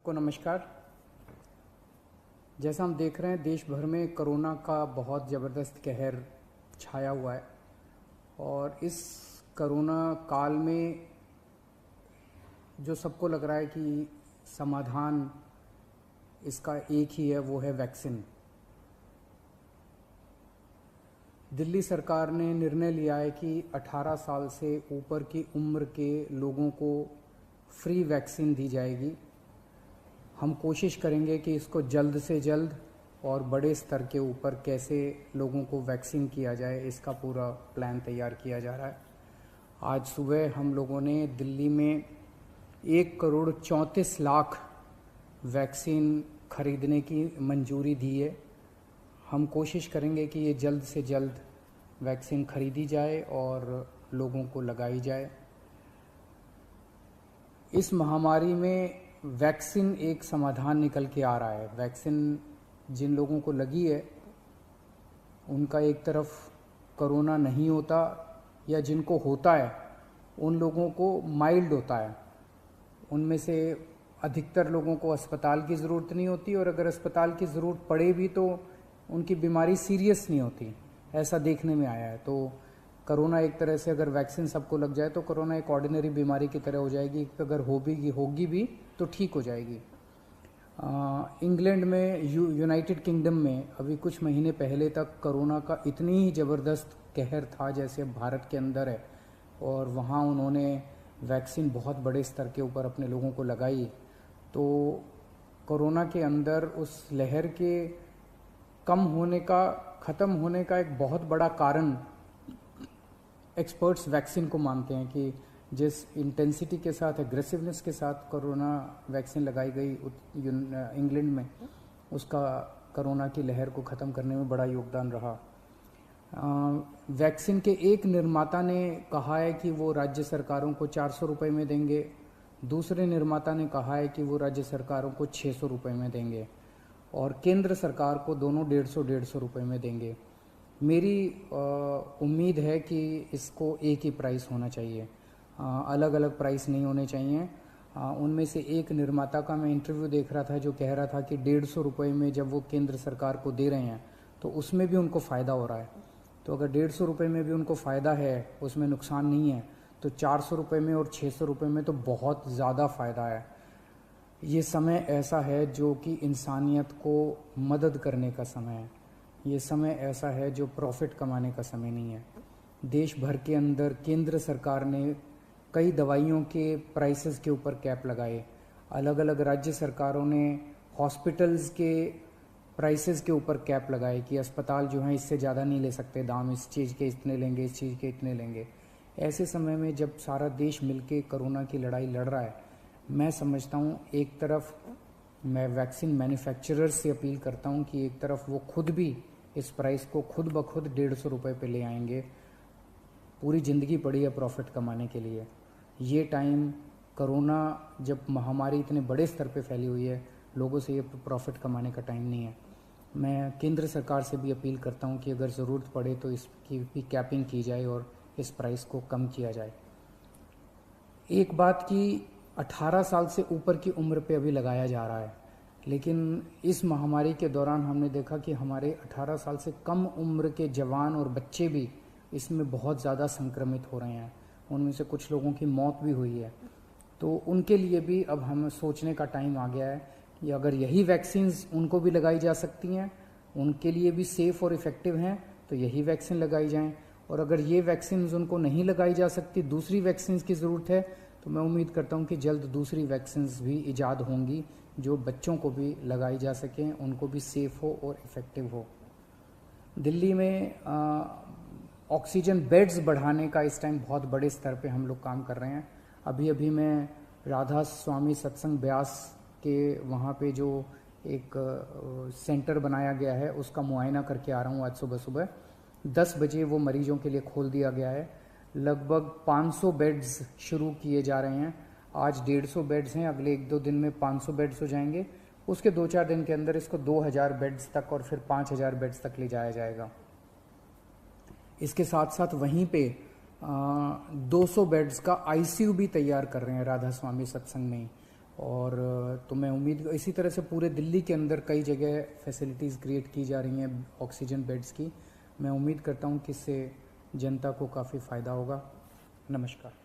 को नमस्कार। जैसा हम देख रहे हैं देश भर में कोरोना का बहुत ज़बरदस्त कहर छाया हुआ है और इस कोरोना काल में जो सबको लग रहा है कि समाधान इसका एक ही है, वो है वैक्सीन। दिल्ली सरकार ने निर्णय लिया है कि 18 साल से ऊपर की उम्र के लोगों को फ्री वैक्सीन दी जाएगी। हम कोशिश करेंगे कि इसको जल्द से जल्द और बड़े स्तर के ऊपर कैसे लोगों को वैक्सीन किया जाए, इसका पूरा प्लान तैयार किया जा रहा है। आज सुबह हम लोगों ने दिल्ली में 1,34,00,000 वैक्सीन खरीदने की मंजूरी दी है। हम कोशिश करेंगे कि ये जल्द से जल्द वैक्सीन खरीदी जाए और लोगों को लगाई जाए। इस महामारी में वैक्सीन एक समाधान निकल के आ रहा है। वैक्सीन जिन लोगों को लगी है उनका एक तरफ कोरोना नहीं होता, या जिनको होता है उन लोगों को माइल्ड होता है। उनमें से अधिकतर लोगों को अस्पताल की ज़रूरत नहीं होती, और अगर अस्पताल की ज़रूरत पड़े भी तो उनकी बीमारी सीरियस नहीं होती, ऐसा देखने में आया है। तो कोरोना एक तरह से अगर वैक्सीन सबको लग जाए तो कोरोना एक ऑर्डिनरी बीमारी की तरह हो जाएगी। अगर होगी भी तो ठीक हो जाएगी। इंग्लैंड में, यूनाइटेड किंगडम में अभी कुछ महीने पहले तक कोरोना का इतनी ही ज़बरदस्त कहर था जैसे भारत के अंदर है, और वहाँ उन्होंने वैक्सीन बहुत बड़े स्तर के ऊपर अपने लोगों को लगाई। तो कोरोना के अंदर उस लहर के ख़त्म होने का एक बहुत बड़ा कारण एक्सपर्ट्स वैक्सीन को मानते हैं कि जिस इंटेंसिटी के साथ, एग्रेसिवनेस के साथ कोरोना वैक्सीन लगाई गई इंग्लैंड में, उसका कोरोना की लहर को ख़त्म करने में बड़ा योगदान रहा। वैक्सीन के एक निर्माता ने कहा है कि वो राज्य सरकारों को 400 रुपये में देंगे, दूसरे निर्माता ने कहा है कि वो राज्य सरकारों को 600 रुपये में देंगे, और केंद्र सरकार को दोनों 150 रुपये में देंगे। मेरी उम्मीद है कि इसको एक ही प्राइस होना चाहिए, अलग अलग प्राइस नहीं होने चाहिए। उनमें से एक निर्माता का मैं इंटरव्यू देख रहा था जो कह रहा था कि 150 रुपये में जब वो केंद्र सरकार को दे रहे हैं तो उसमें भी उनको फ़ायदा हो रहा है। तो अगर 150 रुपये में भी उनको फ़ायदा है, उसमें नुकसान नहीं है, तो 400 रुपये में और 600 रुपये में तो बहुत ज़्यादा फ़ायदा है। ये समय ऐसा है जो कि इंसानियत को मदद करने का समय है। ये समय ऐसा है जो प्रॉफिट कमाने का समय नहीं है। देश भर के अंदर केंद्र सरकार ने कई दवाइयों के प्राइसेस के ऊपर कैप लगाए। अलग अलग राज्य सरकारों ने हॉस्पिटल्स के प्राइसेस के ऊपर कैप लगाए कि अस्पताल जो हैं इससे ज़्यादा नहीं ले सकते दाम, इस चीज़ के इतने लेंगे, इस चीज़ के इतने लेंगे। ऐसे समय में जब सारा देश मिलके कोरोना की लड़ाई लड़ रहा है, मैं समझता हूँ एक तरफ मैं वैक्सीन मैन्युफैक्चरर्स से अपील करता हूँ कि एक तरफ वो खुद भी इस प्राइस को खुद ब खुद 150 रुपये पे ले आएंगे। पूरी ज़िंदगी पड़ी है प्रॉफिट कमाने के लिए। ये टाइम, कोरोना जब महामारी इतने बड़े स्तर पे फैली हुई है, लोगों से ये प्रॉफिट कमाने का टाइम नहीं है। मैं केंद्र सरकार से भी अपील करता हूँ कि अगर ज़रूरत पड़े तो इसकी भी कैपिंग की जाए और इस प्राइस को कम किया जाए। एक बात कि 18 साल से ऊपर की उम्र पे अभी लगाया जा रहा है, लेकिन इस महामारी के दौरान हमने देखा कि हमारे 18 साल से कम उम्र के जवान और बच्चे भी इसमें बहुत ज़्यादा संक्रमित हो रहे हैं। उनमें से कुछ लोगों की मौत भी हुई है। तो उनके लिए भी अब हमें सोचने का टाइम आ गया है कि अगर यही वैक्सीन्स उनको भी लगाई जा सकती हैं, उनके लिए भी सेफ़ और इफ़ेक्टिव हैं, तो यही वैक्सीन लगाई जाएं। और अगर ये वैक्सीन्स उनको नहीं लगाई जा सकती, दूसरी वैक्सीन्स की ज़रूरत है, तो मैं उम्मीद करता हूँ कि जल्द दूसरी वैक्सीन्स भी ईजाद होंगी जो बच्चों को भी लगाई जा सकें, उनको भी सेफ़ हो और इफ़ेक्टिव हो। दिल्ली में ऑक्सीजन बेड्स बढ़ाने का इस टाइम बहुत बड़े स्तर पे हम लोग काम कर रहे हैं। अभी मैं राधा स्वामी सत्संग ब्यास के वहाँ पे जो एक सेंटर बनाया गया है उसका मुआयना करके आ रहा हूँ। आज सुबह 10 बजे वो मरीजों के लिए खोल दिया गया है। लगभग 500 बेड्स शुरू किए जा रहे हैं। आज 150 बेड्स हैं, अगले 1-2 दिन में 500 बेड्स हो जाएंगे। उसके 2-4 दिन के अंदर इसको 2000 बेड्स तक और फिर 5000 बेड्स तक ले जाया जाएगा। इसके साथ साथ वहीं पे 200 बेड्स का आईसीयू भी तैयार कर रहे हैं राधा स्वामी सत्संग में। और तो मैं उम्मीद इसी तरह से पूरे दिल्ली के अंदर कई जगह फैसिलिटीज़ क्रिएट की जा रही हैं ऑक्सीजन बेड्स की। मैं उम्मीद करता हूं कि इससे जनता को काफ़ी फ़ायदा होगा। नमस्कार।